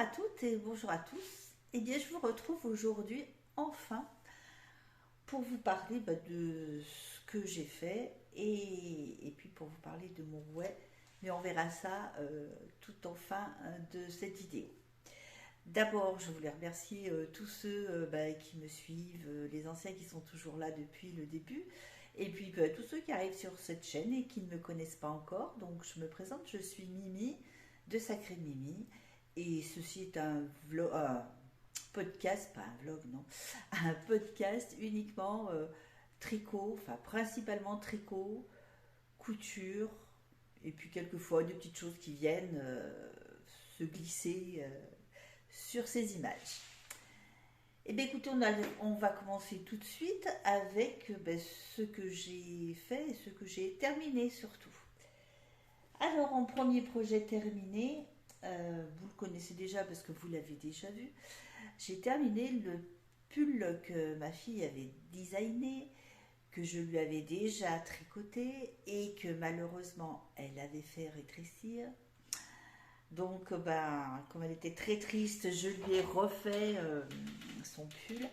à toutes et bonjour à tous. Eh bien, je vous retrouve aujourd'hui, enfin, pour vous parler de ce que j'ai fait et puis pour vous parler de mon web. Mais on verra ça tout en fin de cette vidéo. D'abord, je voulais remercier tous ceux qui me suivent, les anciens qui sont toujours là depuis le début, et puis tous ceux qui arrivent sur cette chaîne et qui ne me connaissent pas encore. Donc, je me présente, je suis Mimi de Sacré Mimi, et ceci est un vlog, podcast, pas un vlog, non, un podcast uniquement tricot, enfin principalement tricot, couture, et puis quelquefois des petites choses qui viennent se glisser sur ces images. Eh bien écoutez, on va commencer tout de suite avec ce que j'ai fait et ce que j'ai terminé surtout. Alors en premier projet terminé, vous le connaissez déjà parce que vous l'avez déjà vu, j'ai terminé le pull que ma fille avait designé, que je lui avais déjà tricoté et que malheureusement elle avait fait rétrécir. Donc, comme elle était très triste, je lui ai refait son pull.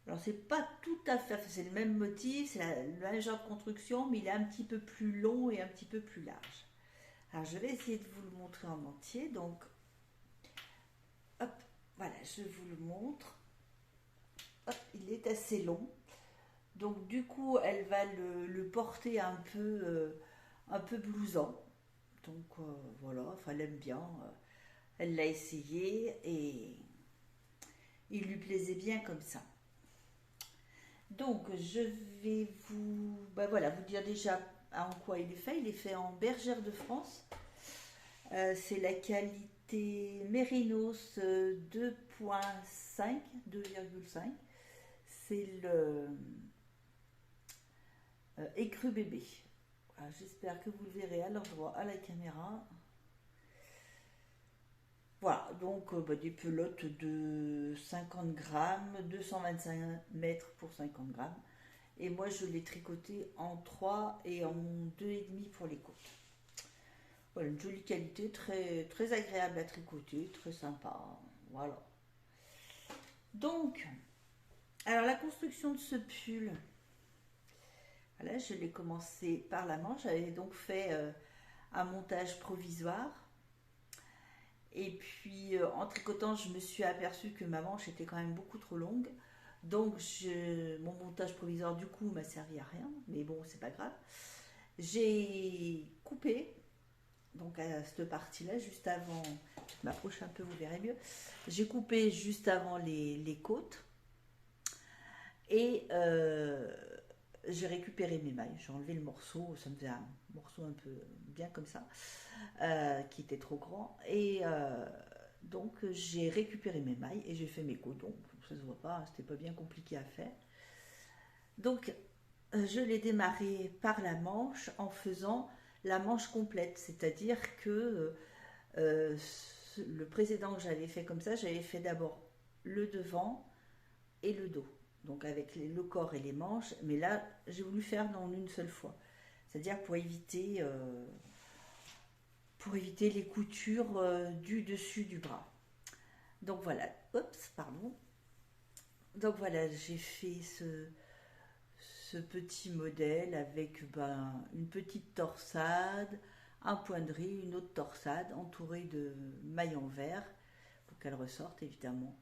Alors, c'est pas tout à fait, c'est le même motif, c'est le même genre de construction, mais il est un petit peu plus long et un petit peu plus large. Alors, je vais essayer de vous le montrer en entier. Donc, hop, voilà, je vous le montre. Hop, il est assez long. Donc, du coup, elle va le porter un peu blousant. Donc, voilà, enfin, elle aime bien. Elle l'a essayé et il lui plaisait bien comme ça. Donc je vais vous dire déjà en quoi il est fait. Il est fait en bergère de France. C'est la qualité Mérinos 2.5, 2,5. C'est le écru bébé. Voilà, j'espère que vous le verrez à l'endroit, à la caméra. Voilà, donc des pelotes de 50 grammes, 225 mètres pour 50 grammes. Et moi, je l'ai tricoté en 3 et en 2,5 pour les côtes. Voilà, une jolie qualité, très, très agréable à tricoter, très sympa. Voilà. Donc, alors la construction de ce pull, voilà, je l'ai commencé par la manche. J'avais donc fait un montage provisoire. Et puis en tricotant, je me suis aperçue que ma manche était quand même beaucoup trop longue. Donc mon montage provisoire du coup m'a servi à rien, mais bon, c'est pas grave. J'ai coupé, donc à cette partie-là, juste avant, je m'approche un peu, vous verrez mieux. J'ai coupé juste avant les côtes et j'ai récupéré mes mailles. J'ai enlevé le morceau, ça me faisait un morceau un peu bien comme ça, qui était trop grand. Et donc j'ai récupéré mes mailles et j'ai fait mes côtes. Donc ça se voit pas, c'était pas bien compliqué à faire. Donc je l'ai démarré par la manche en faisant la manche complète, c'est-à-dire que le précédent que j'avais fait comme ça, j'avais fait d'abord le devant et le dos, donc avec le corps et les manches, mais là j'ai voulu faire en une seule fois, c'est-à-dire pour éviter les coutures du dessus du bras. Donc voilà, oups, pardon. Donc voilà, j'ai fait ce petit modèle avec une petite torsade, un point de riz, une autre torsade entourée de mailles en verre pour qu'elle ressorte évidemment.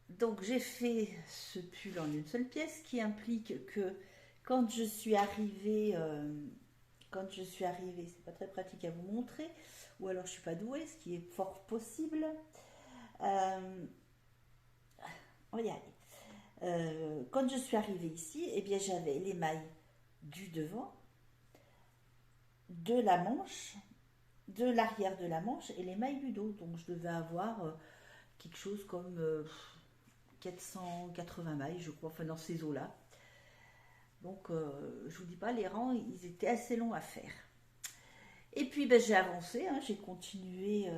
Donc j'ai fait ce pull en une seule pièce qui implique que quand je suis arrivée, c'est pas très pratique à vous montrer, ou alors je suis pas douée, ce qui est fort possible. Euh, on va y aller. Quand je suis arrivée ici, eh bien j'avais les mailles du devant, de la manche, de l'arrière de la manche et les mailles du dos. Donc je devais avoir quelque chose comme 480 mailles, je crois, enfin dans ces eaux-là. Donc je vous dis pas, les rangs, ils étaient assez longs à faire. Et puis j'ai avancé, hein, j'ai continué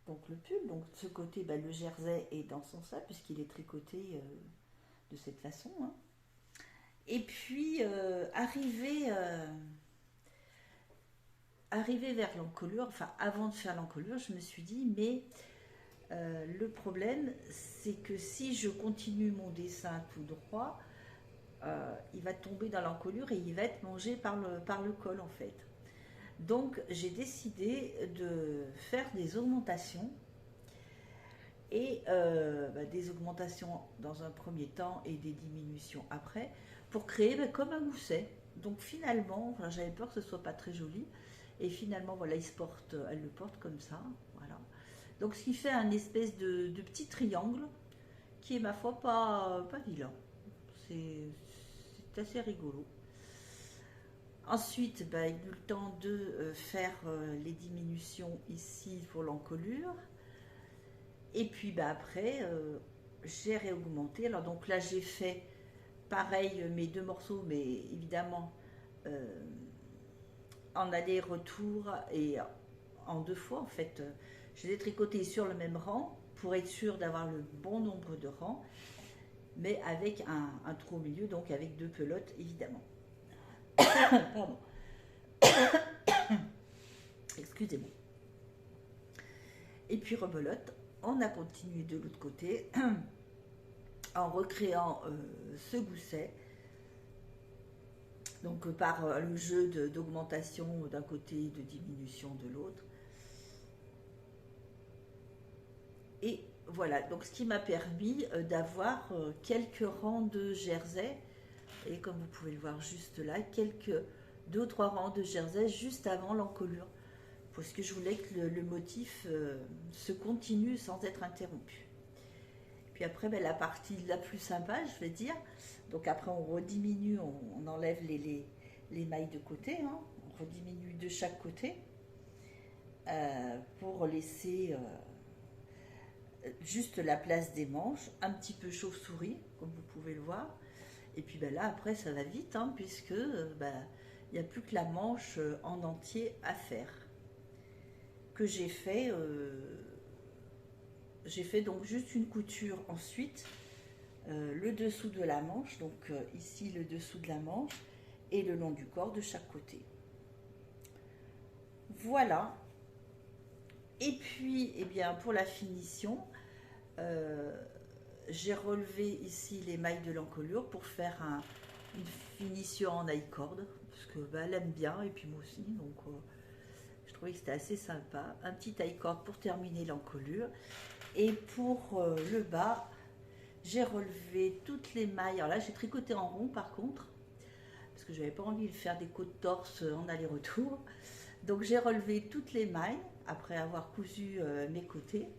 donc le pull. Donc de ce côté, le jersey est dans son sac puisqu'il est tricoté de cette façon. Hein. Et puis arrivé arrivé vers l'encolure, enfin avant de faire l'encolure, je me suis dit, mais le problème, c'est que si je continue mon dessin tout droit, il va tomber dans l'encolure et il va être mangé par le col en fait. Donc j'ai décidé de faire des augmentations et des augmentations dans un premier temps et des diminutions après pour créer comme un gousset. Donc finalement, enfin, j'avais peur que ce soit pas très joli et finalement voilà, elle le porte comme ça, voilà. Donc ce qui fait un espèce de petit triangle qui est ma foi pas vilain. C'est assez rigolo. Ensuite, il eu le temps de faire les diminutions ici pour l'encolure. Et puis après, j'ai réaugmenté. Alors donc là, j'ai fait pareil mes deux morceaux, mais évidemment euh, en aller-retour et en deux fois en fait. Je les ai tricotés sur le même rang pour être sûr d'avoir le bon nombre de rangs, mais avec un trou au milieu, donc avec deux pelotes évidemment. Pardon. Excusez-moi. Et puis rebelote, on a continué de l'autre côté en recréant ce gousset. Donc par le jeu d'augmentation d'un côté et de diminution de l'autre. Et voilà, donc ce qui m'a permis d'avoir quelques rangs de jersey. Et comme vous pouvez le voir juste là, deux ou trois rangs de jersey juste avant l'encolure. Parce que je voulais que le motif se continue sans être interrompu. Puis après, la partie la plus sympa, je vais dire. Donc après, on rediminue, on enlève les mailles de côté. Hein, on rediminue de chaque côté pour laisser juste la place des manches, un petit peu chauve-souris, comme vous pouvez le voir. Et puis là, après, ça va vite, hein, puisque il n'y a plus que la manche en entier à faire. Que j'ai fait donc juste une couture ensuite, le dessous de la manche, donc ici le dessous de la manche et le long du corps de chaque côté. Voilà. Et puis, pour la finition, j'ai relevé ici les mailles de l'encolure pour faire une finition en I-cord, parce que elle aime bien et puis moi aussi, donc je trouvais que c'était assez sympa. Un petit I-cord pour terminer l'encolure. Et pour le bas, j'ai relevé toutes les mailles. Alors là, j'ai tricoté en rond par contre, parce que je n'avais pas envie de faire des côtes torse en aller-retour. Donc j'ai relevé toutes les mailles après avoir cousu mes côtés.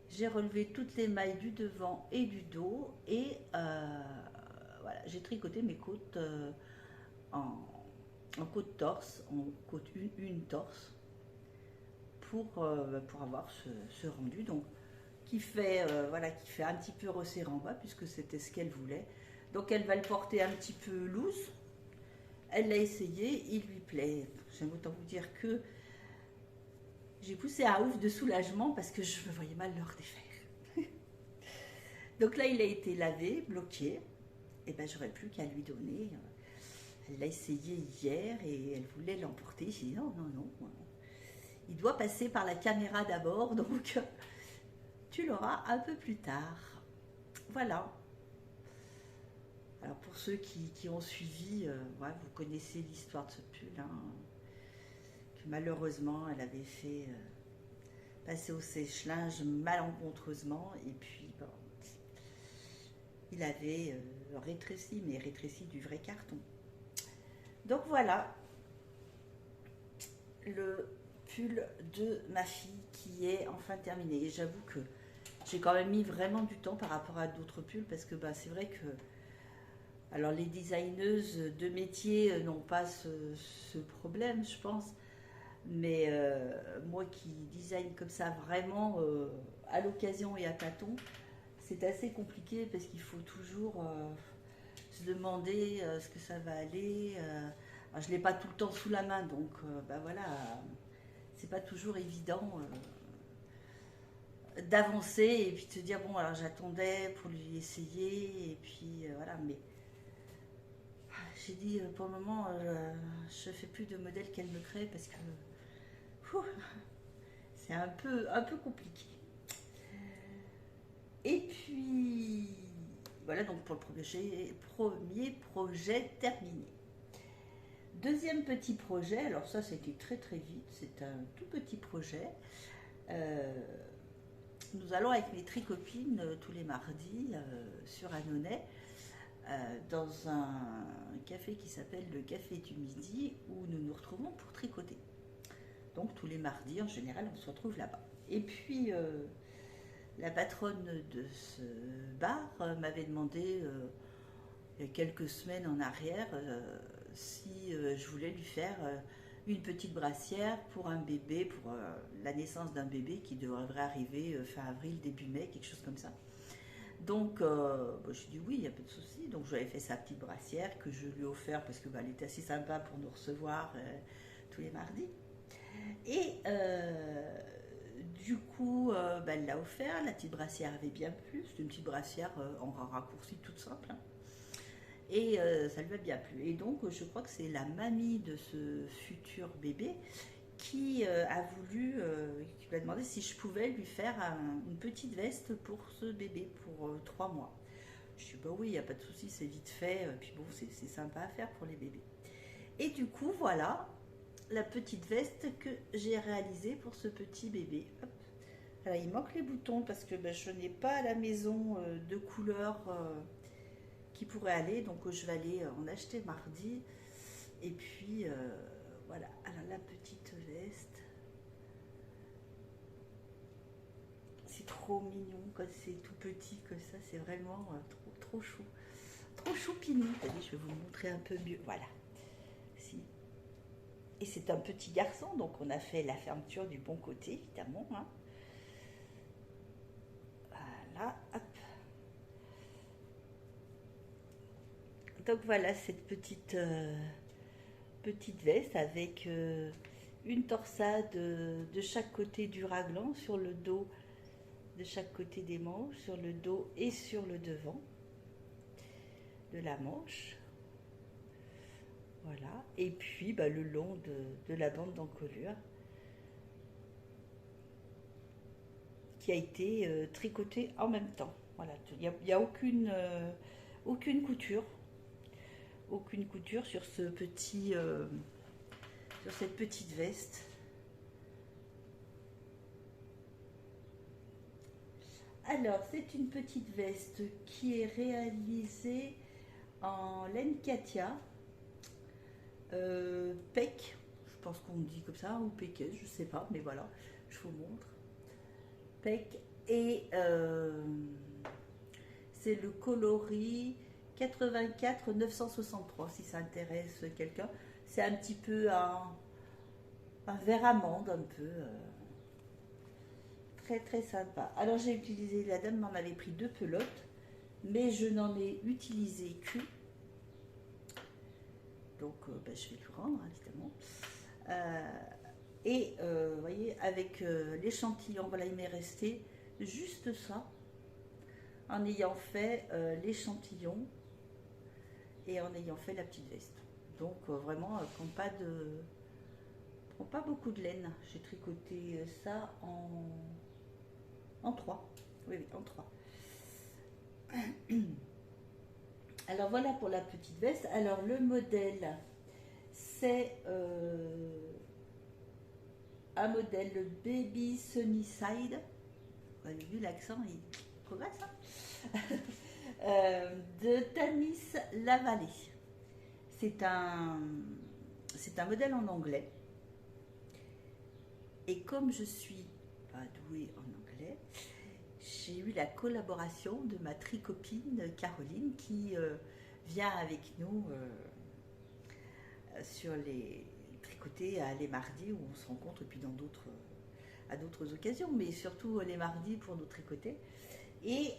J'ai relevé toutes les mailles du devant et du dos et voilà, j'ai tricoté mes côtes en côte torse, en côte une torse pour avoir ce rendu. Donc qui fait un petit peu resserré en bas puisque c'était ce qu'elle voulait. Donc elle va le porter un petit peu loose. Elle l'a essayé, il lui plaît. J'aime autant vous dire que j'ai poussé un ouf de soulagement parce que je me voyais mal le redéfaire. Donc là, il a été lavé, bloqué. Et j'aurais plus qu'à lui donner. Elle l'a essayé hier et elle voulait l'emporter. J'ai dit non. Il doit passer par la caméra d'abord, donc tu l'auras un peu plus tard. Voilà. Alors pour ceux qui ont suivi, vous connaissez l'histoire de ce pull, hein, que malheureusement elle avait fait passer au sèche-linge malencontreusement et puis il avait rétréci, mais rétréci du vrai carton. Donc voilà le pull de ma fille qui est enfin terminé. Et j'avoue que j'ai quand même mis vraiment du temps par rapport à d'autres pulls parce que c'est vrai que alors les designeuses de métier n'ont pas ce problème, je pense. Mais moi qui design comme ça vraiment à l'occasion et à tâtons, c'est assez compliqué parce qu'il faut toujours se demander ce que ça va aller. Alors, je ne l'ai pas tout le temps sous la main, donc voilà, c'est pas toujours évident d'avancer et puis de se dire bon alors j'attendais pour lui essayer et puis voilà, mais j'ai dit pour le moment, je fais plus de modèles qu'elle me crée parce que ouh, c'est un peu compliqué. Et puis, voilà donc pour le premier projet terminé. Deuxième petit projet, alors ça c'était très très vite, c'est un tout petit projet. Euh, Nous allons avec mes tricopines tous les mardis sur Annonay dans un café qui s'appelle le Café du Midi où nous nous retrouvons pour tricoter. Donc tous les mardis en général on se retrouve là-bas. Et puis la patronne de ce bar m'avait demandé il y a quelques semaines en arrière si je voulais lui faire une petite brassière pour un bébé, pour la naissance d'un bébé qui devrait arriver fin avril, début mai, quelque chose comme ça. Donc, je dis oui, il n'y a pas de souci. Donc, je lui avais fait sa petite brassière que je lui ai offert parce que elle était assez sympa pour nous recevoir tous les mardis. Et du coup, elle l'a offert. La petite brassière avait bien plu. C'était une petite brassière en raccourci toute simple. Hein. Et ça lui a bien plu. Et donc, je crois que c'est la mamie de ce futur bébé qui a voulu, qui lui a demandé si je pouvais lui faire une petite veste pour ce bébé, pour 3 mois. Je dis, bah oui, il n'y a pas de souci, c'est vite fait, puis bon, c'est sympa à faire pour les bébés. Et du coup, voilà la petite veste que j'ai réalisée pour ce petit bébé. Hop. Alors, il manque les boutons parce que je n'ai pas à la maison de couleur qui pourrait aller, donc je vais aller en acheter mardi. Et puis, voilà, alors la petite veste. C'est trop mignon quand c'est tout petit que ça, c'est vraiment trop chou. Trop choupinou. Allez, je vais vous montrer un peu mieux. Voilà. Si. Et c'est un petit garçon, donc on a fait la fermeture du bon côté, évidemment. Hein. Voilà, hop. Donc voilà cette petite veste avec une torsade de chaque côté du raglan sur le dos, de chaque côté des manches, sur le dos et sur le devant de la manche. Voilà. Et puis le long de la bande d'encolure qui a été tricotée en même temps. Voilà. Il n'y a aucune couture. Aucune couture sur ce petit sur cette petite veste. Alors, c'est une petite veste qui est réalisée en laine Katia, PEC, je pense qu'on dit comme ça, ou PEC, je sais pas, mais voilà, je vous montre. PEC, et c'est le coloris 84 963, si ça intéresse quelqu'un. C'est un petit peu un vert amande, un peu. Très très sympa. Alors j'ai utilisé, la dame m'en avait pris 2 pelotes, mais je n'en ai utilisé qu'une. Donc je vais lui rendre évidemment. Et vous voyez, avec l'échantillon, voilà, il m'est resté juste ça, en ayant fait l'échantillon et en ayant fait la petite veste. Donc vraiment, prend pas beaucoup de laine. J'ai tricoté ça en 3. Oui, en 3. Alors voilà pour la petite veste. Alors le modèle, c'est un modèle Baby Sunny Side. Vous avez vu l'accent, il progresse, hein. De Tanis Lavallée. C'est un modèle en anglais. Et comme je suis pas douée en anglais, j'ai eu la collaboration de ma tricopine Caroline qui vient avec nous sur les tricotés les mardis où on se rencontre, et puis à d'autres occasions, mais surtout les mardis pour nous tricoter. Et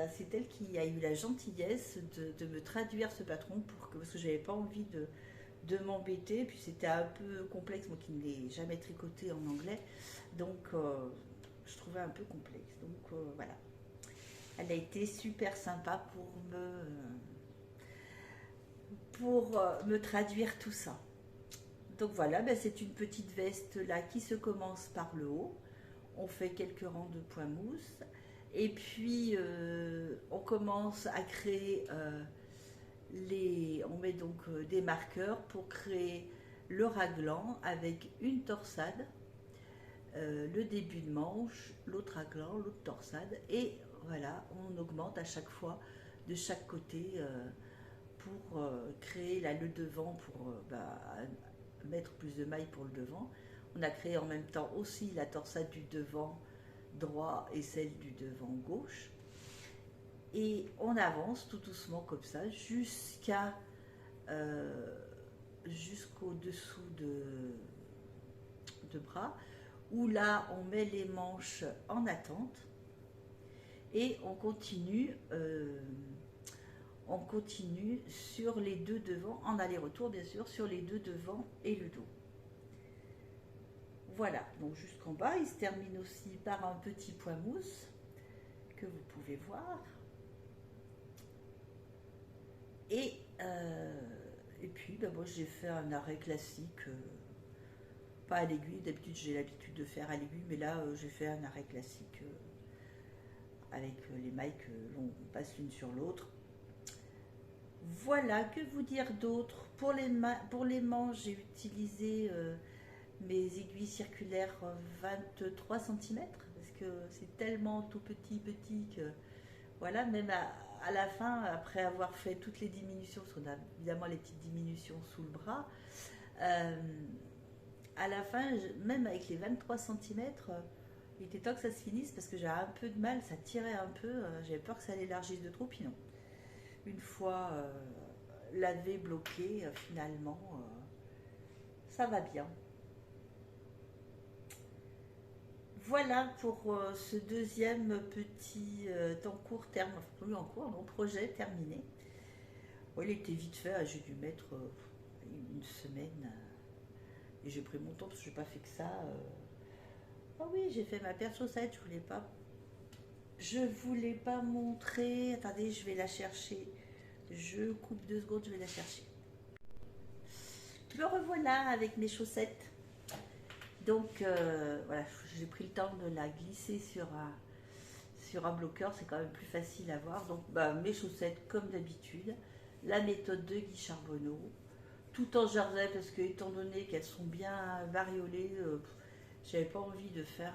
c'est elle qui a eu la gentillesse de me traduire ce patron parce que j'avais pas envie de m'embêter, puis c'était un peu complexe, moi qui ne l'ai jamais tricoté en anglais, donc je trouvais un peu complexe. Donc voilà, elle a été super sympa pour me traduire tout ça. Donc voilà, ben c'est une petite veste là qui se commence par le haut. On fait quelques rangs de point mousse. Et puis on commence à créer on met donc des marqueurs pour créer le raglan avec une torsade, le début de manche, l'autre raglan, l'autre torsade. Et voilà, on augmente à chaque fois de chaque côté pour créer là, le devant pour mettre plus de mailles pour le devant. On a créé en même temps aussi la torsade du devant droit et celle du devant gauche. Et on avance tout doucement comme ça jusqu'au dessous de bras, où là on met les manches en attente et on continue sur les deux devants, en aller-retour bien sûr, sur les deux devants et le dos. Voilà, donc jusqu'en bas, il se termine aussi par un petit point mousse que vous pouvez voir. Et puis, moi j'ai fait un arrêt classique, pas à l'aiguille. D'habitude, j'ai l'habitude de faire à l'aiguille, mais là, j'ai fait un arrêt classique avec les mailles que l'on passe l'une sur l'autre. Voilà, que vous dire d'autre? Pour les manches, j'ai utilisé mes aiguilles circulaires 23 cm parce que c'est tellement tout petit que voilà, même à la fin, après avoir fait toutes les diminutions, parce qu'on a évidemment les petites diminutions sous le bras, à la fin, même avec les 23 cm, il était temps que ça se finisse parce que j'avais un peu de mal, ça tirait un peu, j'avais peur que ça l'élargisse de trop, puis non. Une fois lavé, bloqué, finalement, ça va bien. Voilà pour ce deuxième petit en cours terme, enfin, en cours, non, projet terminé. Bon, il était vite fait, j'ai dû mettre une semaine et j'ai pris mon temps parce que j'ai pas fait que ça. Ah oui, j'ai fait ma paire de chaussettes, je voulais pas montrer. Attendez, je vais la chercher. Je coupe 2 secondes, je vais la chercher. Me revoilà avec mes chaussettes. Donc voilà, j'ai pris le temps de la glisser sur un bloqueur, c'est quand même plus facile à voir. Donc mes chaussettes comme d'habitude, la méthode de Guy Charbonneau, tout en jersey parce que étant donné qu'elles sont bien bariolées, j'avais pas envie de faire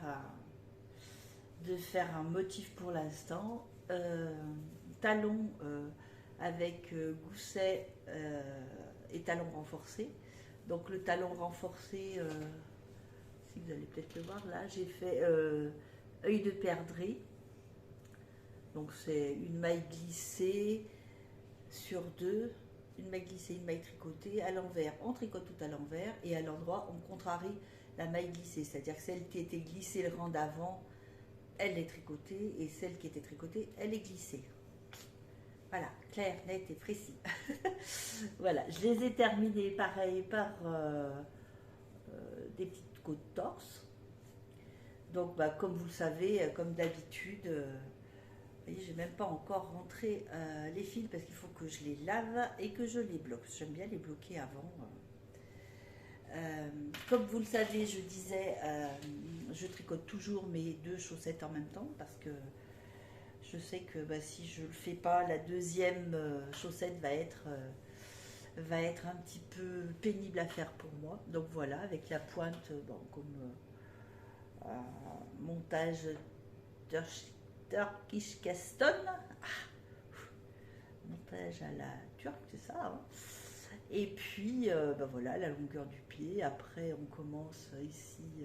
un motif pour l'instant. Talons avec gousset et talons renforcés. Donc le talon renforcé, si vous allez peut-être le voir là, j'ai fait œil de perdrix. Donc c'est une maille glissée sur 2, une maille glissée, une maille tricotée à l'envers. On tricote tout à l'envers et à l'endroit on contrarie la maille glissée, c'est-à-dire que celle qui était glissée le rang d'avant, elle est tricotée et celle qui était tricotée, elle est glissée. Voilà, clair, net et précis. Voilà, je les ai terminés pareil par des petites côtes torse. Donc comme vous le savez, comme d'habitude, vous voyez, j'ai même pas encore rentré les fils parce qu'il faut que je les lave et que je les bloque. J'aime bien les bloquer avant. Comme vous le savez, je disais, je tricote toujours mes 2 chaussettes en même temps parce que je sais que si je ne le fais pas, la deuxième chaussette va être un petit peu pénible à faire pour moi. Donc voilà, avec la pointe, comme montage Turkish Caston, montage à la turque, c'est ça, hein. Et puis voilà, la longueur du pied. Après on commence ici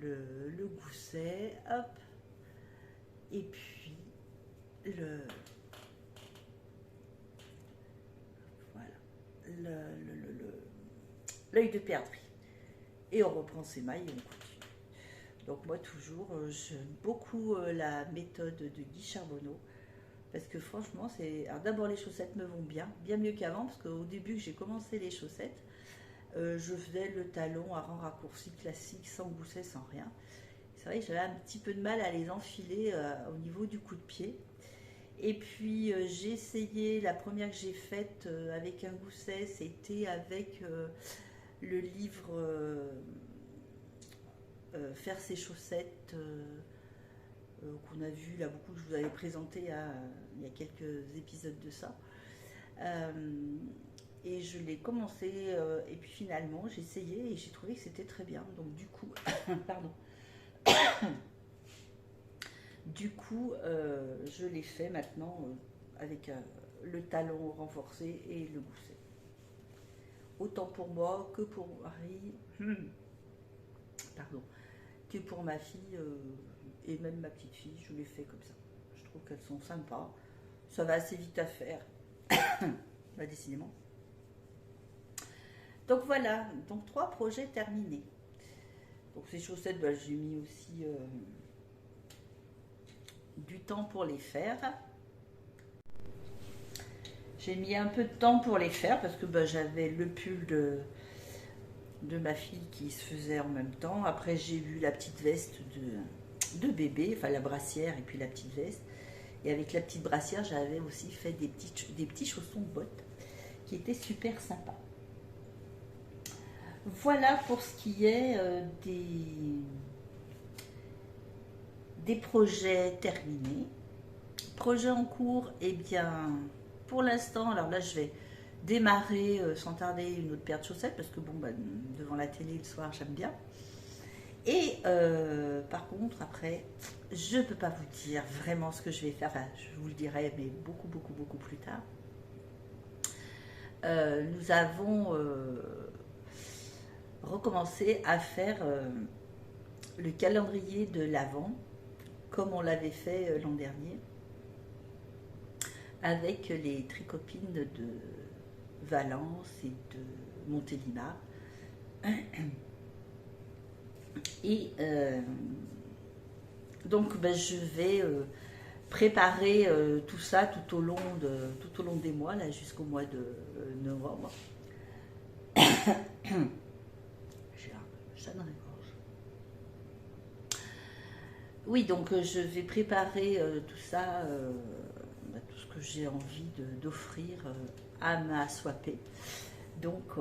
le gousset, hop, et puis l'œil de perdrix. Et on reprend ses mailles et on continue. Donc moi toujours, j'aime beaucoup la méthode de Guy Charbonneau. Parce que franchement, d'abord les chaussettes me vont bien mieux qu'avant, parce qu'au début que j'ai commencé les chaussettes, je faisais le talon à rang raccourci classique, sans gousset, sans rien. C'est vrai que j'avais un petit peu de mal à les enfiler au niveau du coup de pied. Et puis j'ai essayé, la première que j'ai faite avec un gousset, c'était avec le livre Faire ses chaussettes qu'on a vu là beaucoup, que je vous avais présenté il y a quelques épisodes de ça. Euh, et je l'ai commencé et puis finalement j'ai essayé et j'ai trouvé que c'était très bien. Donc du coup, pardon. Du coup, je l'ai fait maintenant avec le talon renforcé et le gousset. Autant pour moi que pour Marie, pardon, que pour ma fille et même ma petite fille, je l'ai fait comme ça. Je trouve qu'elles sont sympas. Ça va assez vite à faire, bah, décidément. Donc voilà, donc 3 projets terminés. Donc ces chaussettes, bah, j'ai mis aussi du temps pour les faire. J'ai mis un peu de temps pour les faire parce que bah, j'avais le pull de ma fille qui se faisait en même temps. Après j'ai vu la petite veste de bébé, enfin la brassière et puis la petite veste. Et avec la petite brassière, j'avais aussi fait des petits chaussons de bottes qui étaient super sympas. Voilà pour ce qui est des projets terminés. Projets en cours, eh bien, pour l'instant, alors là, je vais démarrer sans tarder une autre paire de chaussettes parce que bon, bah, devant la télé le soir, j'aime bien. Et par contre, après, je ne peux pas vous dire vraiment ce que je vais faire. Enfin, je vous le dirai, mais beaucoup, beaucoup, beaucoup plus tard. Nous avons recommencé à faire le calendrier de l'Avent, comme on l'avait fait l'an dernier, avec les tricopines de Valence et de Montélimar. Et donc ben, je vais préparer tout ça tout au long des mois, là jusqu'au mois de novembre. J'ai un chat dans la gorge. Oui, donc je vais préparer tout ça, tout ce que j'ai envie d'offrir à ma soipée. Donc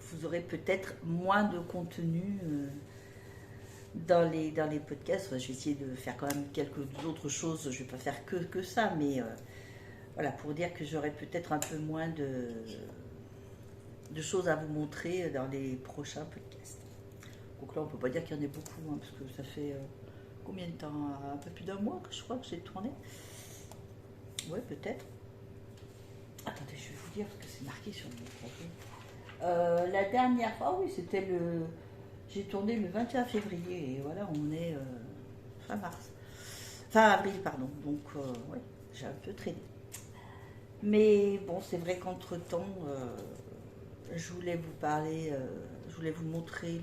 vous aurez peut-être moins de contenu dans les podcasts. Enfin, je vais essayer de faire quand même quelques autres choses. Je ne vais pas faire que ça, mais voilà, pour dire que j'aurai peut-être un peu moins de choses à vous montrer dans les prochains podcasts. Donc là, on ne peut pas dire qu'il y en ait beaucoup, hein, parce que ça fait combien de temps? Un peu plus d'un mois que je crois que j'ai tourné. Ouais, peut-être. Attendez, je vais vous dire, parce que c'est marqué sur mon profil. La dernière fois, oui, c'était le... J'ai tourné le 21 février, et voilà, on est fin mars. Fin avril, pardon. Donc, ouais, j'ai un peu traîné. Mais bon, c'est vrai qu'entre-temps, je voulais vous parler, je voulais vous montrer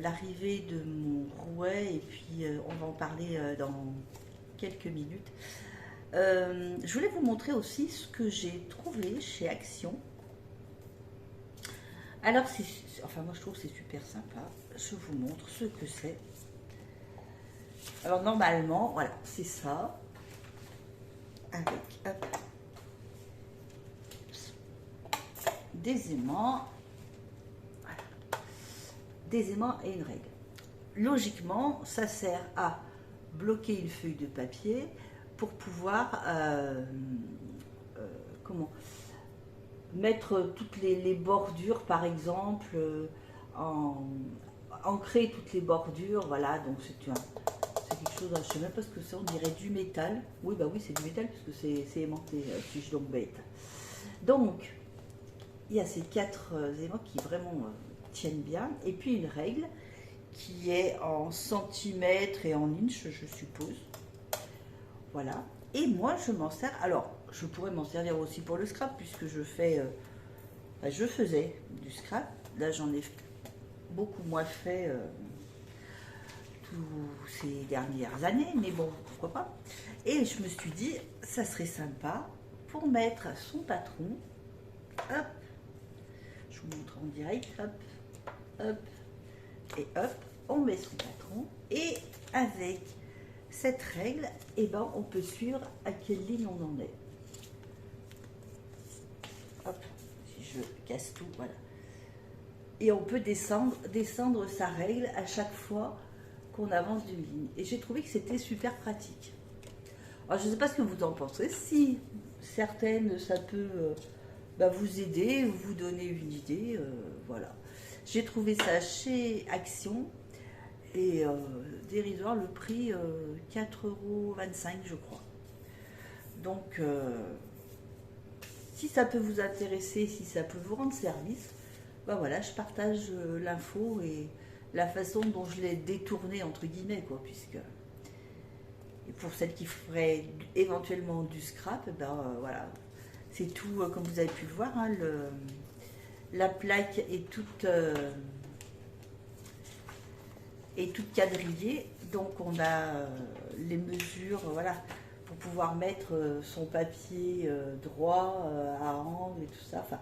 l'arrivée de mon rouet, et puis on va en parler dans quelques minutes. Je voulais vous montrer aussi ce que j'ai trouvé chez Action. Alors, enfin moi je trouve que c'est super sympa. Je vous montre ce que c'est. Alors normalement, voilà, c'est ça. Avec hop, des aimants. Voilà. Des aimants et une règle. Logiquement, ça sert à bloquer une feuille de papier pour pouvoir comment mettre toutes les bordures, par exemple, ancrer toutes les bordures. Voilà, donc c'est quelque chose, je ne sais même pas ce que c'est, on dirait du métal. Oui, bah oui, c'est du métal puisque c'est aimanté, suis-je donc bête. Donc, il y a ces 4 aimants qui vraiment tiennent bien, et puis une règle qui est en centimètres et en inches, je suppose. Voilà. Et moi, je m'en sers. Alors, je pourrais m'en servir aussi pour le scrap, puisque je faisais du scrap. Là, j'en ai beaucoup moins fait tous ces dernières années, mais bon, pourquoi pas. Et je me suis dit, ça serait sympa pour mettre son patron. Hop, je vous montre en direct. Hop, hop, et hop, on met son patron et avec cette règle, eh ben, on peut suivre à quelle ligne on en est. Hop, si je casse tout, voilà. Et on peut descendre sa règle à chaque fois qu'on avance d'une ligne. Et j'ai trouvé que c'était super pratique. Alors, je ne sais pas ce que vous en pensez. Si certaines, ça peut vous aider, vous donner une idée, voilà. J'ai trouvé ça chez Action et dérisoire le prix 4,25 € je crois. Donc, si ça peut vous intéresser, si ça peut vous rendre service, voilà, je partage l'info et la façon dont je l'ai détourné entre guillemets, quoi, puisque et pour celles qui feraient éventuellement du scrap, voilà, c'est tout comme vous avez pu le voir, hein, la plaque est toute quadrillée, donc on a les mesures, voilà, pour pouvoir mettre son papier droit à angle et tout ça, enfin,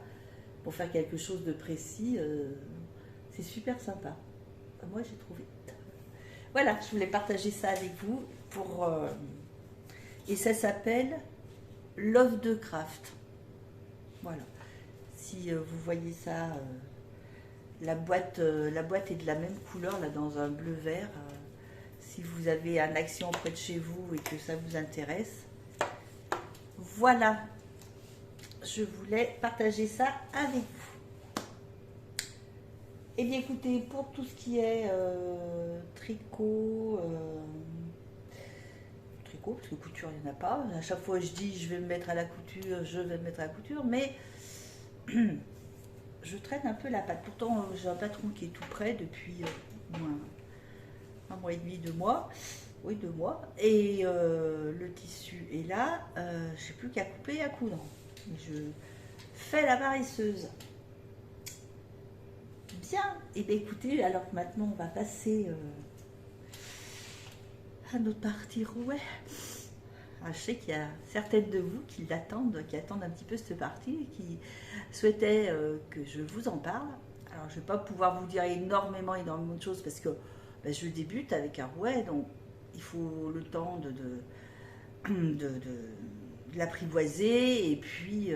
pour faire quelque chose de précis, c'est super sympa. Moi j'ai trouvé. Voilà, je voulais partager ça avec vous et ça s'appelle Love de Craft. Voilà. Si vous voyez ça, la boîte est de la même couleur, là, dans un bleu vert. Si vous avez un Action près de chez vous et que ça vous intéresse, voilà. Je voulais partager ça avec vous. Et bien écoutez, pour tout ce qui est tricot, parce que couture, il n'y en a pas. À chaque fois, je dis, je vais me mettre à la couture, mais je traîne un peu la patte. Pourtant, j'ai un patron qui est tout prêt depuis un mois et demi, 2 mois. Oui, 2 mois. Et le tissu est là. Je n'ai plus qu'à couper et à coudre. Je fais la paresseuse. Bien. Et bien écoutez, alors que maintenant, on va passer à notre partie rouet. Je sais qu'il y a certaines de vous qui attendent un petit peu cette partie, qui souhaitaient que je vous en parle. Alors, je ne vais pas pouvoir vous dire énormément de choses parce que je débute avec un rouet, donc il faut le temps de l'apprivoiser et puis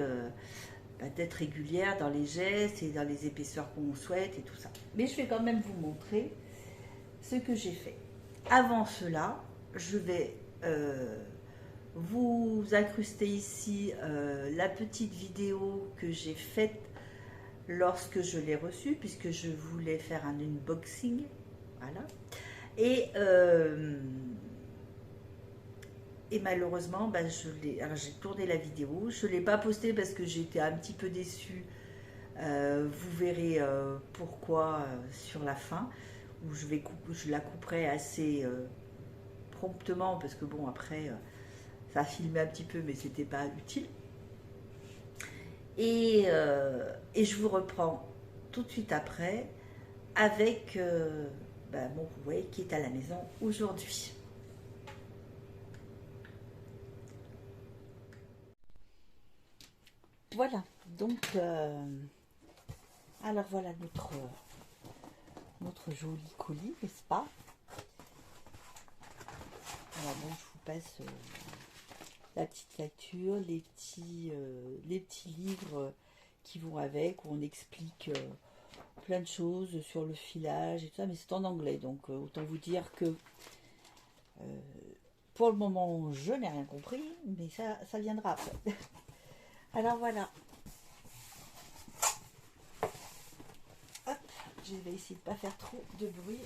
d'être régulière dans les gestes et dans les épaisseurs qu'on souhaite et tout ça. Mais je vais quand même vous montrer ce que j'ai fait. Avant cela, je vais vous incruster ici la petite vidéo que j'ai faite lorsque je l'ai reçue, puisque je voulais faire un unboxing. Voilà. Et malheureusement, j'ai tourné la vidéo. Je ne l'ai pas postée parce que j'étais un petit peu déçue. Vous verrez pourquoi sur la fin, où je la couperai assez promptement, parce que bon, après, ça a filmé un petit peu, mais c'était pas utile. Et je vous reprends tout de suite après avec mon rouet qui est à la maison aujourd'hui. Voilà, donc alors voilà notre joli colis, n'est-ce pas? Alors bon, je vous passe la petite facture, les petits livres qui vont avec, où on explique plein de choses sur le filage et tout ça, mais c'est en anglais, donc autant vous dire que pour le moment, je n'ai rien compris, mais ça viendra après. Alors voilà. Hop, je vais essayer de ne pas faire trop de bruit.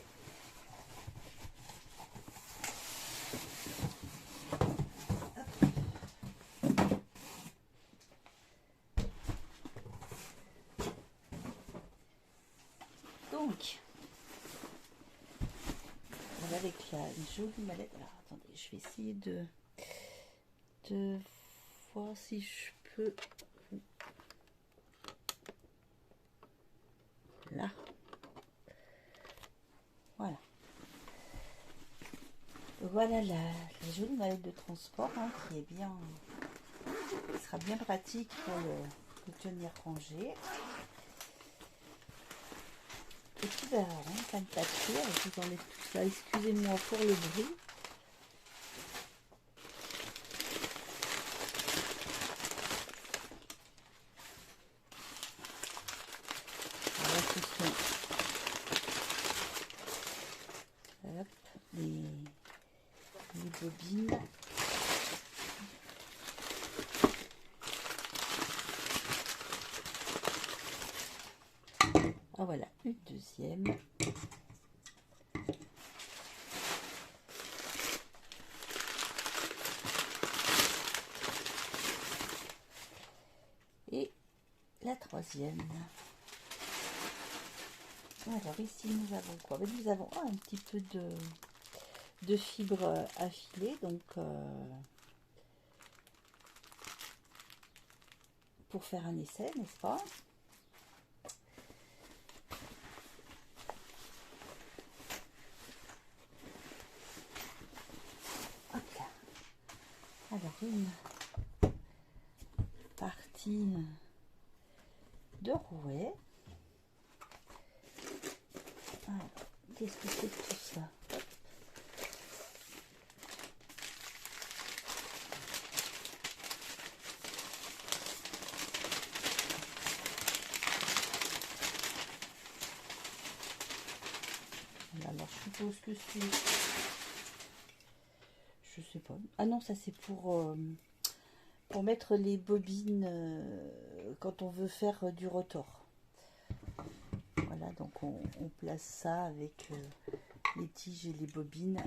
Donc, avec une jolie mallette. Alors, attendez, je vais essayer de voir si je peux. Là. Voilà. Voilà la jolie mallette de transport qui est bien. Qui sera bien pratique pour le tenir rangé. Et puis Super, hein, pas de papier, je vous enlève tout ça, excusez-moi pour le bruit. Voilà, ce sont hop, les bobines. Ah voilà, une deuxième. Et la troisième. Alors ici nous avons quoi? Nous avons un petit peu de fibres à filer, donc pour faire un essai, n'est-ce pas? Hop là. Alors une partie de rouet. Alors, qu'est-ce que c'est que tout ça? Alors, je suppose que c'est... Je sais pas. Ah non, ça c'est pour mettre les bobines quand on veut faire du rotor. Voilà, donc on place ça avec les tiges et les bobines.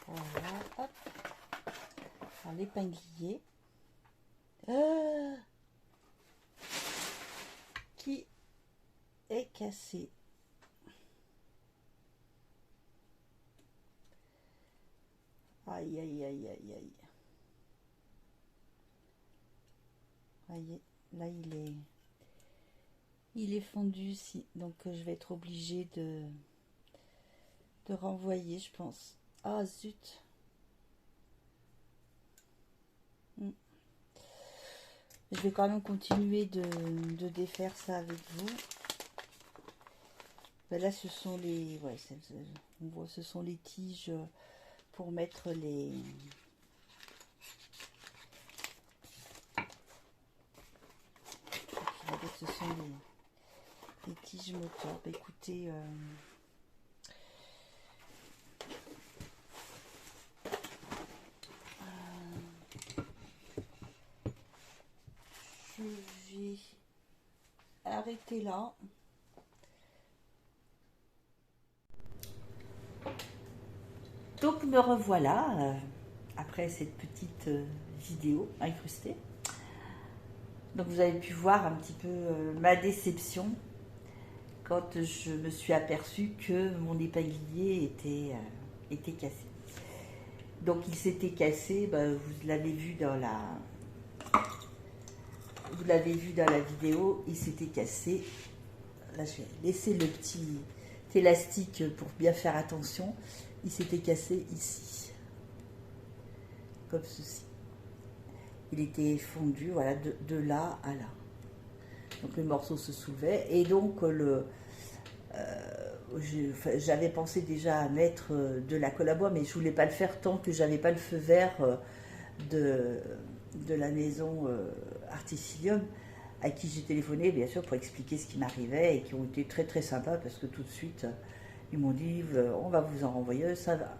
Voilà, hop. Alors l'épinglier qui est cassé. Aïe, aïe, aïe, aïe, aïe. Voyez, là il est fondu ici, donc je vais être obligée de renvoyer, je pense. Ah zut. Je vais quand même continuer de défaire ça avec vous. Ben là, ce sont les, ouais, on voit, ce sont les tiges pour mettre les. Ce sont les tiges moteurs. Ben, écoutez, je vais arrêter là. Donc me revoilà après cette petite vidéo incrustée. Donc vous avez pu voir un petit peu ma déception quand je me suis aperçue que mon épinglier était cassé. Donc il s'était cassé, vous l'avez vu dans la vidéo, il s'était cassé. Là je vais laisser le petit élastique pour bien faire attention. Il s'était cassé ici, comme ceci. Il était fondu, voilà, de là à là. Donc le morceau se soulevait et donc j'avais pensé déjà à mettre de la colle à bois, mais je voulais pas le faire tant que j'avais pas le feu vert de la maison Articilium, à qui j'ai téléphoné bien sûr pour expliquer ce qui m'arrivait, et qui ont été très très sympas parce que tout de suite ils m'ont dit on va vous en renvoyer, ça va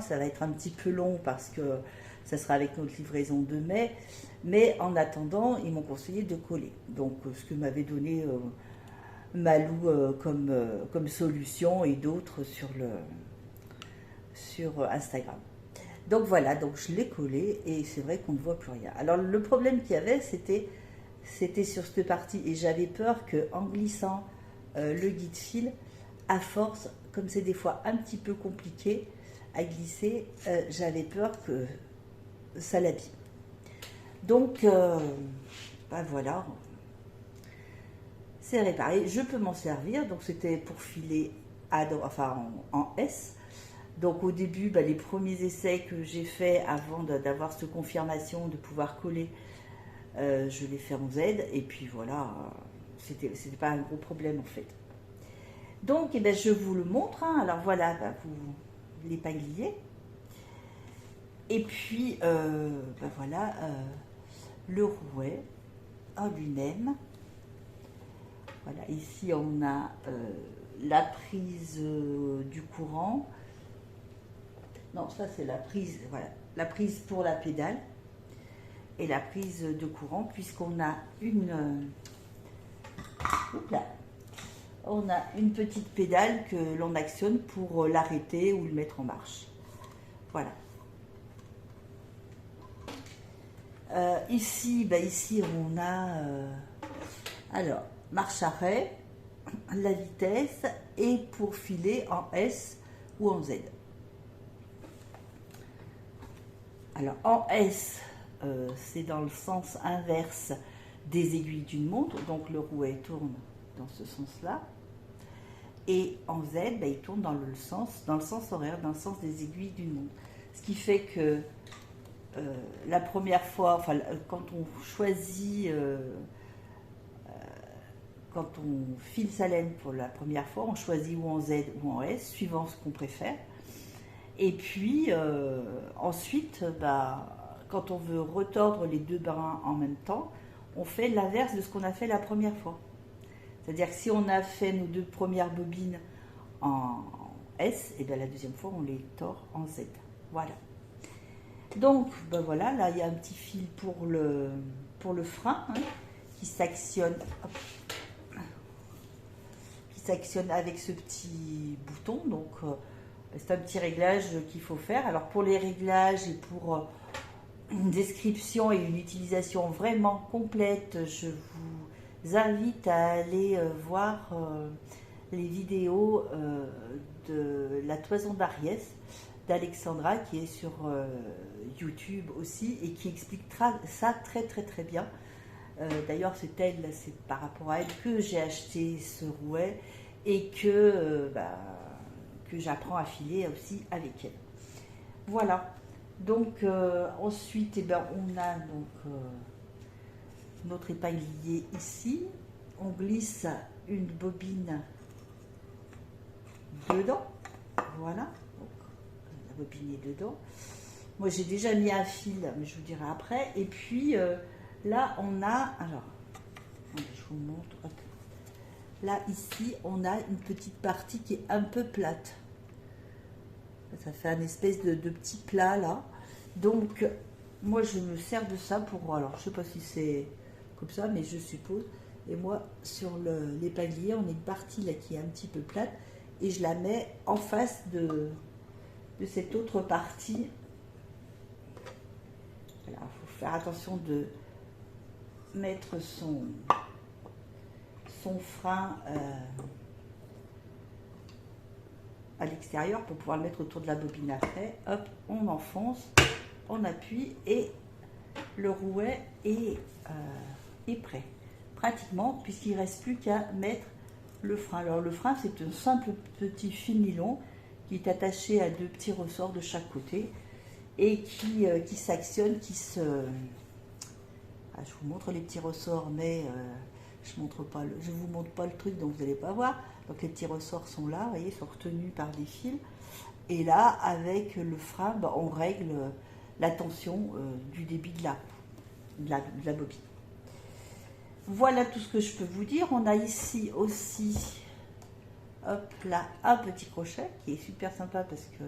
ça va être un petit peu long parce que ça sera avec notre livraison de mai, mais en attendant ils m'ont conseillé de coller. Donc ce que m'avait donné Malou comme solution, et d'autres sur Instagram. Donc voilà, donc je l'ai collé et c'est vrai qu'on ne voit plus rien. Alors le problème qu'il y avait, c'était sur cette partie, et j'avais peur que en glissant le guide fil, à force, comme c'est des fois un petit peu compliqué à glisser, j'avais peur que ça l'abîme. Donc voilà, c'est réparé, je peux m'en servir. Donc c'était pour filer enfin en S. Donc au début, bah, les premiers essais que j'ai faits avant d'avoir cette confirmation de pouvoir coller, je l'ai fait en Z. Et puis voilà, c'était pas un gros problème en fait. Donc eh ben, je vous le montre. Hein. Alors voilà, bah, vous l'épingliez. Et puis bah, voilà le rouet en lui-même. Voilà, ici on a la prise du courant. Non, ça c'est la prise, voilà, la prise pour la pédale et la prise de courant, puisqu'on a on a une petite pédale que l'on actionne pour l'arrêter ou le mettre en marche. Voilà. Ici, on a alors marche arrêt, la vitesse et pour filer en S ou en Z. Alors en S, c'est dans le sens inverse des aiguilles d'une montre, donc le rouet tourne dans ce sens-là. Et en Z, il tourne dans le sens horaire, dans le sens des aiguilles d'une montre. Ce qui fait que la première fois, enfin, quand on choisit, quand on file sa laine pour la première fois, on choisit ou en Z ou en S, suivant ce qu'on préfère. Et puis ensuite, quand on veut retordre les deux brins en même temps, on fait l'inverse de ce qu'on a fait la première fois. C'est-à-dire que si on a fait nos deux premières bobines en S, et bien la deuxième fois on les tord en Z. Voilà. Donc voilà, là il y a un petit fil pour le frein hein, qui s'actionne avec ce petit bouton. Donc c'est un petit réglage qu'il faut faire. Alors pour les réglages et pour une description et une utilisation vraiment complète, je vous invite à aller voir les vidéos de la toison d'Ariès d'Alexandra qui est sur YouTube aussi et qui explique ça très très très bien. D'ailleurs c'est par rapport à elle que j'ai acheté ce rouet et que j'apprends à filer aussi avec elle. Voilà. Donc ensuite on a donc notre épinglier ici. On glisse une bobine dedans. Voilà. Donc, la bobine est dedans. Moi j'ai déjà mis un fil, mais je vous dirai après. Et puis là on a, alors je vous montre. Hop. Là ici on a une petite partie qui est un peu plate. Ça fait un espèce de petit plat là. Donc moi je me sers de ça pour, alors je sais pas si c'est comme ça mais je suppose. Et moi sur l'épinglier on a une partie là qui est un petit peu plate et je la mets en face de cette autre partie. Il faut faire attention de mettre son frein à l'extérieur pour pouvoir le mettre autour de la bobine après. Hop, on enfonce, on appuie et le rouet est prêt. Pratiquement, puisqu'il ne reste plus qu'à mettre le frein. Alors le frein, c'est un simple petit fil nylon qui est attaché à deux petits ressorts de chaque côté et qui s'actionne, je vous montre les petits ressorts, mais je vous montre pas le truc, donc vous n'allez pas voir. Donc les petits ressorts sont là, vous voyez, sont retenus par des fils. Et là, avec le frein, on règle la tension du débit de la bobine. Voilà tout ce que je peux vous dire. On a ici aussi, hop là, un petit crochet qui est super sympa parce que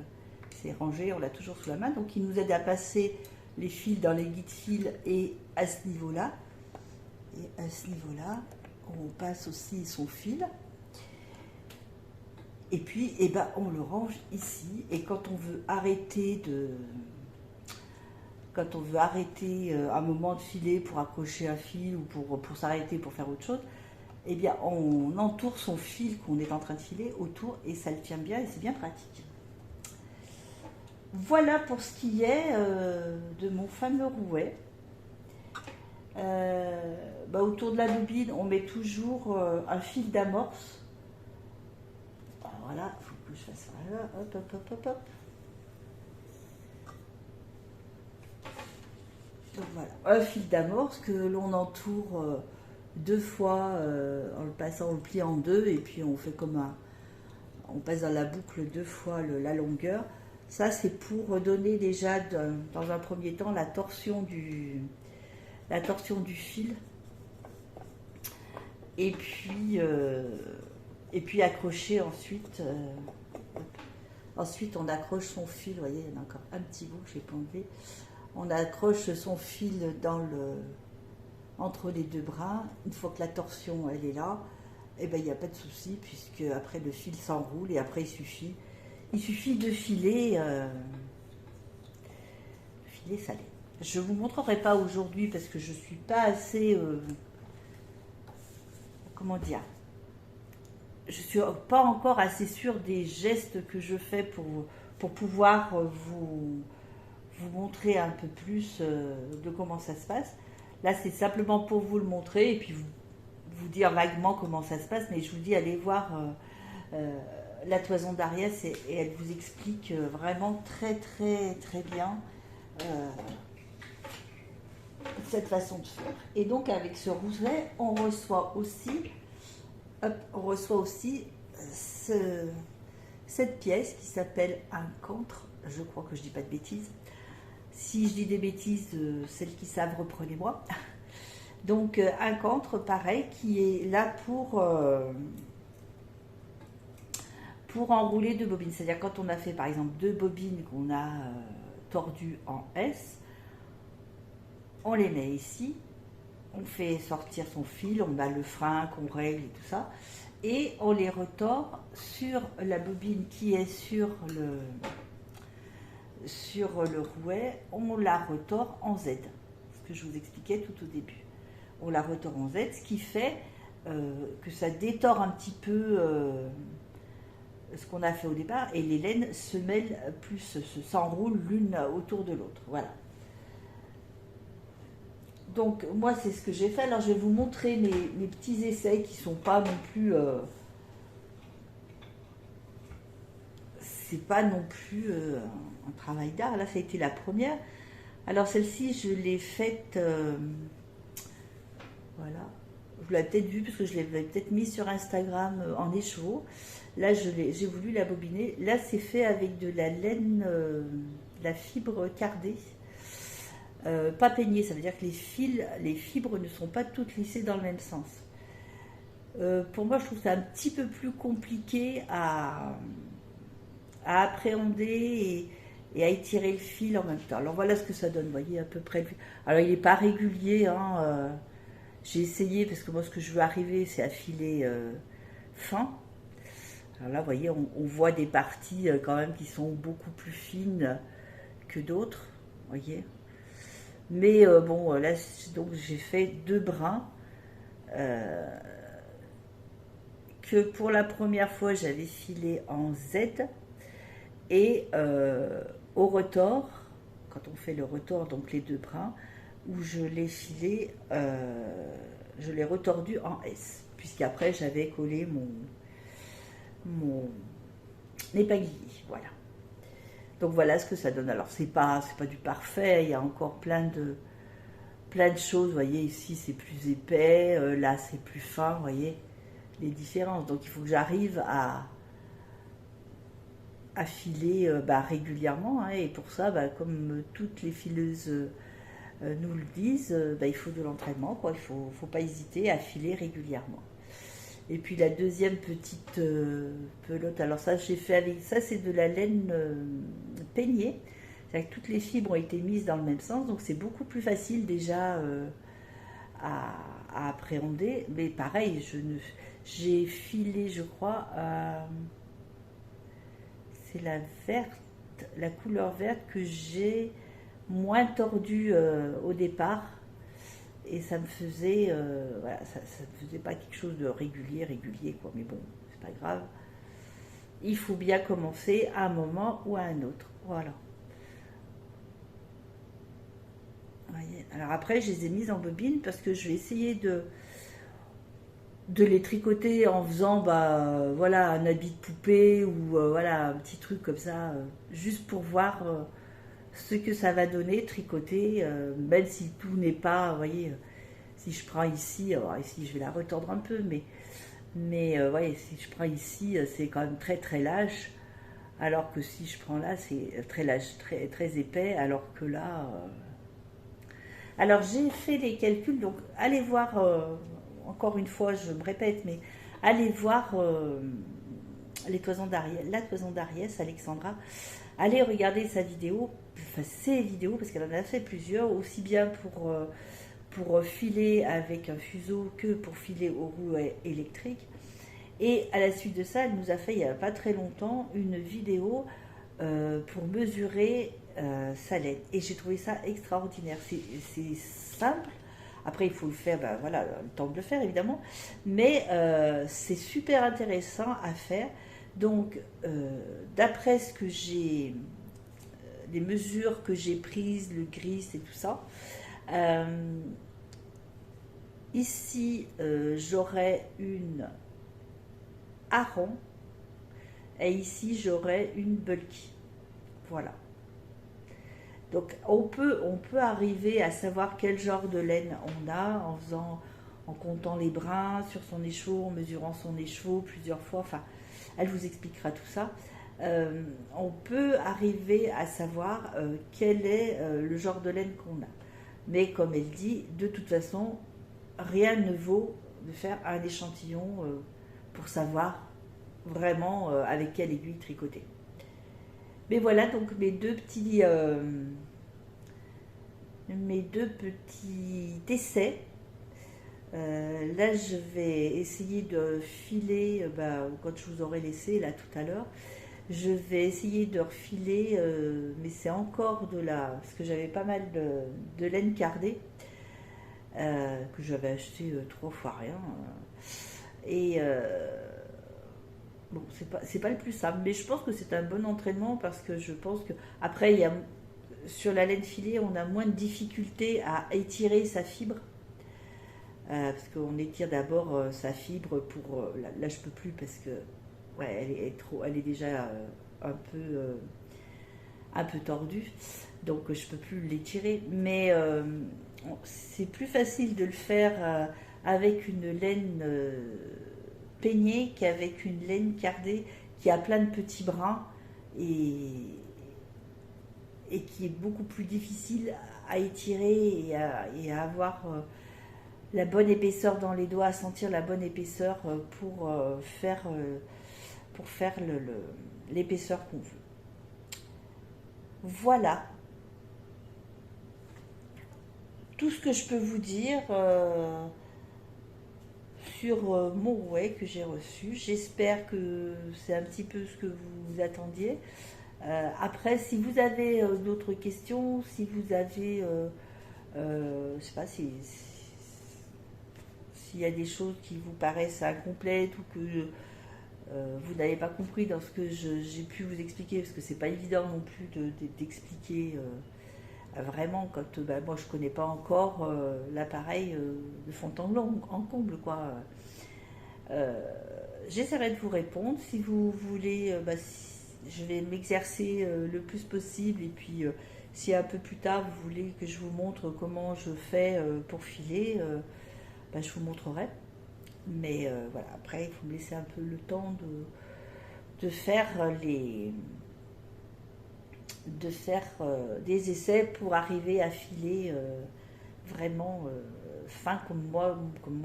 c'est rangé, on l'a toujours sous la main. Donc il nous aide à passer les fils dans les guides-fils et à ce niveau-là. Et à ce niveau-là, on passe aussi son fil. Et puis, on le range ici. Et quand on veut arrêter un moment de filer pour accrocher un fil ou pour s'arrêter pour faire autre chose, on entoure son fil qu'on est en train de filer autour et ça le tient bien et c'est bien pratique. Voilà pour ce qui est de mon fameux rouet. Autour de la bobine, on met toujours un fil d'amorce. là, il faut que je fasse voilà, hop, hop, hop, hop, hop. Donc voilà, un fil d'amorce que l'on entoure deux fois en le passant, on le plie en deux et puis on fait comme un, on passe dans la boucle deux fois la longueur. Ça c'est pour donner déjà dans un premier temps la torsion du fil et puis accrocher ensuite. Ensuite on accroche son fil, vous voyez il y en a encore un petit bout que j'ai pas enlevé. On accroche son fil entre les deux brins. Une fois que la torsion elle est là, et ben il n'y a pas de souci puisque après le fil s'enroule et après il suffit de filer salé. Je vous montrerai pas aujourd'hui parce que je suis pas assez comment dire, je suis pas encore assez sûre des gestes que je fais pour pouvoir vous montrer un peu plus de comment ça se passe. Là c'est simplement pour vous le montrer et puis vous dire vaguement comment ça se passe, mais je vous dis allez voir la toison d'Ariès et elle vous explique vraiment très très très bien cette façon de faire. Et donc avec ce rouget, on reçoit aussi cette pièce qui s'appelle un cantre. Je crois que je dis pas de bêtises. Si je dis des bêtises, celles qui savent, reprenez-moi. Donc un cantre pareil qui est là pour enrouler deux bobines. C'est-à-dire quand on a fait par exemple deux bobines qu'on a tordues en S, on les met ici, on fait sortir son fil, on a le frein qu'on règle et tout ça, et on les retord sur la bobine qui est sur le rouet, on la retord en Z, ce que je vous expliquais tout au début. On la retord en Z, ce qui fait que ça détord un petit peu ce qu'on a fait au départ, et les laines se mêlent plus, s'enroulent l'une autour de l'autre. Voilà. Donc moi c'est ce que j'ai fait. Alors je vais vous montrer mes petits essais qui sont pas non plus c'est pas non plus un travail d'art. Là ça a été la première. Alors celle-ci je l'ai faite voilà, vous l'avez peut-être vu parce que je l'avais peut-être mis sur Instagram en écheveau. Là j'ai voulu la bobiner. Là c'est fait avec de la laine de la fibre cardée. Pas peigné, ça veut dire que les fibres ne sont pas toutes lissées dans le même sens. Pour moi, je trouve ça un petit peu plus compliqué à appréhender et à étirer le fil en même temps. Alors voilà ce que ça donne, vous voyez à peu près. Alors il n'est pas régulier, hein, j'ai essayé parce que moi ce que je veux arriver c'est à filer fin. Alors là, vous voyez, on voit des parties quand même qui sont beaucoup plus fines que d'autres, vous voyez. Mais bon, là, donc j'ai fait deux brins que pour la première fois j'avais filé en Z et au retors, quand on fait le retors, donc les deux brins, où je l'ai filé, je l'ai retordu en S, puisqu'après j'avais collé mon épinglier, voilà. Donc voilà ce que ça donne. Alors c'est pas du parfait, il y a encore plein de choses, vous voyez, ici c'est plus épais, là c'est plus fin, vous voyez les différences. Donc il faut que j'arrive à filer régulièrement, hein, et pour ça, comme toutes les fileuses nous le disent, il faut de l'entraînement, quoi. Il faut pas hésiter à filer régulièrement. Et puis la deuxième petite pelote, alors ça j'ai fait avec ça, c'est de la laine peignée. C'est-à-dire que toutes les fibres ont été mises dans le même sens, donc c'est beaucoup plus facile déjà à appréhender. Mais pareil, j'ai filé, je crois, c'est la couleur verte que j'ai moins tordue au départ. Et ça me faisait, voilà, ça me faisait pas quelque chose de régulier, quoi. Mais bon, c'est pas grave. Il faut bien commencer à un moment ou à un autre. Voilà. Voyez. Alors après, je les ai mises en bobine parce que je vais essayer de les tricoter en faisant voilà, un habit de poupée ou voilà, un petit truc comme ça, juste pour voir ce que ça va donner, tricoter, même si tout n'est pas, vous voyez, si je prends ici, alors ici je vais la retordre un peu, mais voyez, si je prends ici, c'est quand même très très lâche, alors que si je prends là, c'est très lâche, très, très épais, alors que là... Alors j'ai fait les calculs, donc allez voir, encore une fois, je me répète, mais allez voir les toisons d'Ariès, la toison d'Ariès, Alexandra. Allez regarder sa vidéo, enfin ses vidéos, parce qu'elle en a fait plusieurs, aussi bien pour filer avec un fuseau que pour filer aux roues électriques. Et à la suite de ça, elle nous a fait, il n'y a pas très longtemps, une vidéo pour mesurer sa laine. Et j'ai trouvé ça extraordinaire. C'est simple. Après, il faut le faire, voilà, le temps de le faire évidemment. Mais c'est super intéressant à faire. Donc, d'après ce que j'ai, les mesures que j'ai prises, le gris et tout ça, euh, ici, j'aurai une Aran et ici, j'aurai une Bulky. Voilà. Donc on peut arriver à savoir quel genre de laine on a en comptant les brins sur son écheveau, en mesurant son écheveau plusieurs fois. Enfin, elle vous expliquera tout ça. On peut arriver à savoir quel est le genre de laine qu'on a. Mais comme elle dit, de toute façon, rien ne vaut de faire un échantillon pour savoir vraiment avec quelle aiguille tricoter. Mais voilà donc mes deux petits essais. Là, je vais essayer de filer, quand je vous aurai laissé là tout à l'heure, je vais essayer de refiler, mais c'est encore parce que j'avais pas mal de laine cardée, que j'avais acheté 3 fois rien. Et bon, c'est pas le plus simple, mais je pense que c'est un bon entraînement parce que je pense que après sur la laine filée, on a moins de difficulté à étirer sa fibre. Parce qu'on étire d'abord sa fibre pour. Là, je peux plus parce que ouais, elle est déjà un peu tordue, donc je peux plus l'étirer. Mais c'est plus facile de le faire avec une laine peignée qu'avec une laine cardée qui a plein de petits brins et, et qui est beaucoup plus difficile à étirer et à avoir la bonne épaisseur dans les doigts, à sentir la bonne épaisseur pour faire l'épaisseur qu'on veut. Voilà tout ce que je peux vous dire sur mon rouet que j'ai reçu. J'espère que c'est un petit peu ce que vous attendiez. Après, si vous avez d'autres questions, si vous avez, je sais pas s'il y a des choses qui vous paraissent incomplètes ou que vous n'avez pas compris dans ce que j'ai pu vous expliquer, parce que c'est pas évident non plus d'expliquer vraiment quand moi je connais pas encore l'appareil de fond en comble quoi. J'essaierai de vous répondre si vous voulez. Je vais m'exercer le plus possible et puis si un peu plus tard vous voulez que je vous montre comment je fais pour filer, je vous montrerai. Mais voilà, après il faut me laisser un peu le temps de faire des essais pour arriver à filer vraiment fin comme moi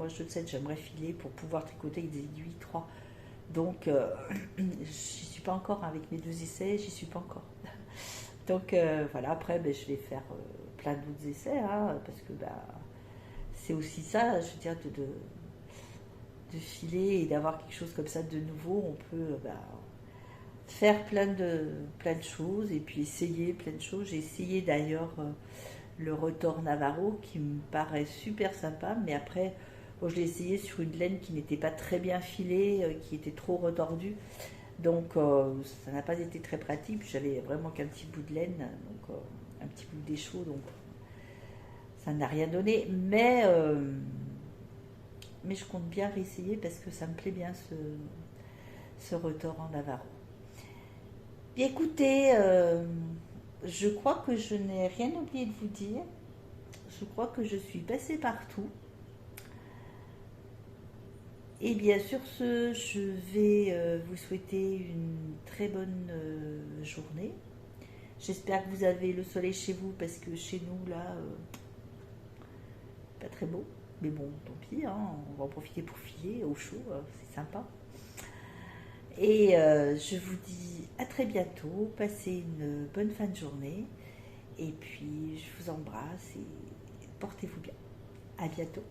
je le sais, j'aimerais filer pour pouvoir tricoter avec des aiguilles 3. Donc j'y suis pas encore avec mes 2 essais, j'y suis pas encore. Donc voilà, après je vais faire plein d'autres essais, hein, parce que c'est aussi ça, je veux dire, de filer et d'avoir quelque chose comme ça de nouveau. On peut faire plein de choses et puis essayer plein de choses. J'ai essayé d'ailleurs le Rotor Navarro qui me paraît super sympa, mais après je l'ai essayé sur une laine qui n'était pas très bien filée, qui était trop retordue, donc ça n'a pas été très pratique. Puis j'avais vraiment qu'un petit bout de laine, donc un petit bout d'écheveau, donc ça n'a rien donné. Mais mais je compte bien réessayer parce que ça me plaît bien ce retour en Navarro. Bien, écoutez, je crois que je n'ai rien oublié de vous dire. Je crois que je suis passée partout. Et bien sur ce, je vais vous souhaiter une très bonne journée. J'espère que vous avez le soleil chez vous parce que chez nous, là, pas très beau. Mais bon, tant pis, hein, on va en profiter pour filer au chaud, c'est sympa. Et je vous dis à très bientôt, passez une bonne fin de journée. Et puis, je vous embrasse et portez-vous bien. À bientôt.